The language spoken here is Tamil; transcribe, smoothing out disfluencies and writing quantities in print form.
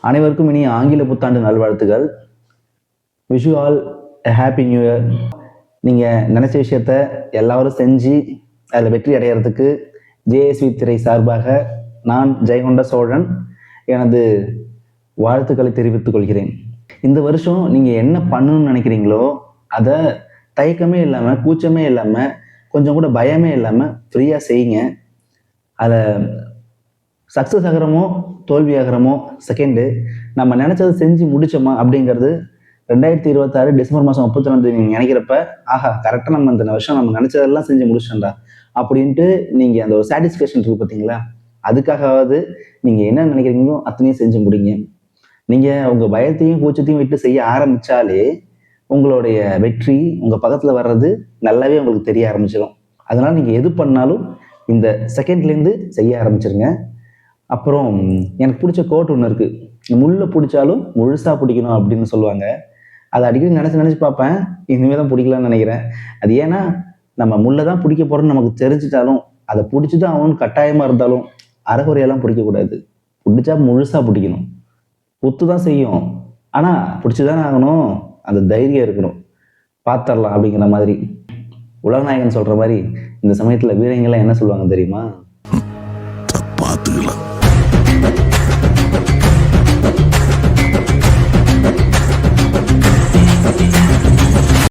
அனைவருக்கும் இனி ஆங்கில புத்தாண்டு நல்வாழ்த்துக்கள். Wish you all happy new year. நீங்கள் நினச்ச விஷயத்த எல்லாரும் செஞ்சு அதில் வெற்றி அடைகிறதுக்கு ஜேஎஸ்வி திரை சார்பாக நான் ஜெயங்கொண்ட சோழன் எனது வாழ்த்துக்களை தெரிவித்துக் கொள்கிறேன். இந்த வருஷம் நீங்கள் என்ன பண்ணணும்னு நினைக்கிறீங்களோ அதை தயக்கமே இல்லாமல், கூச்சமே இல்லாமல், கொஞ்சம் கூட பயமே இல்லாமல் ஃப்ரீயாக செய்யுங்க. அதை சக்ஸஸ் ஆகிறமோ தோல்வி ஆகிறமோ செகண்டு, நம்ம நினச்சதை செஞ்சு முடிச்சோமா அப்படிங்கிறது 2026 டிசம்பர் மாதம் 31 நீங்கள் நினைக்கிறப்ப, ஆஹா கரெக்டாக நம்ம இந்த வருஷம் நம்ம நினச்சதெல்லாம் செஞ்சு முடிச்சோம்டா அப்படின்ட்டு நீங்கள் அந்த ஒரு சாட்டிஸ்ஃபேக்ஷன் இருக்குது பார்த்தீங்களா, அதுக்காகவாவது நீங்கள் என்ன நினைக்கிறீங்களோ அத்தனையும் செஞ்சு முடிங்க. நீங்கள் உங்கள் பயத்தையும் கூச்சத்தையும் விட்டு செய்ய ஆரம்பித்தாலே உங்களுடைய வெற்றி உங்கள் பக்கத்தில் வர்றது நல்லாவே உங்களுக்கு தெரிய ஆரம்பிச்சிடும். அதனால் நீங்கள் எது பண்ணாலும் இந்த செகண்ட்லேருந்து செய்ய ஆரம்பிச்சிருங்க. அப்புறம் எனக்கு பிடிச்ச கோட் ஒன்று இருக்குது, முள்ளை பிடிச்சாலும் முழுசாக பிடிக்கணும் அப்படின்னு சொல்லுவாங்க. அதை அடிக்கடி நினச்சி பார்ப்பேன், இனிமேல் தான் பிடிக்கலான்னு நினைக்கிறேன். அது ஏன்னா நம்ம முள்ளை தான் பிடிக்க போகிறோன்னு நமக்கு தெரிஞ்சிட்டாலும் அதை பிடிச்சி தான் அவனு கட்டாயமாக இருந்தாலும் அரைகுறையெல்லாம் பிடிக்கக்கூடாது. பிடிச்சா முழுசாக பிடிக்கணும். குத்து தான் செய்யும், ஆனால் பிடிச்சி தானே ஆகணும், அந்த தைரியம் இருக்கணும். பார்த்துடலாம் அப்படிங்கிற மாதிரி உலகநாயகன் சொல்கிற மாதிரி இந்த சமயத்தில் வீரங்கள்லாம் என்ன சொல்லுவாங்க தெரியுமா? பார்த்துக்கலாம்.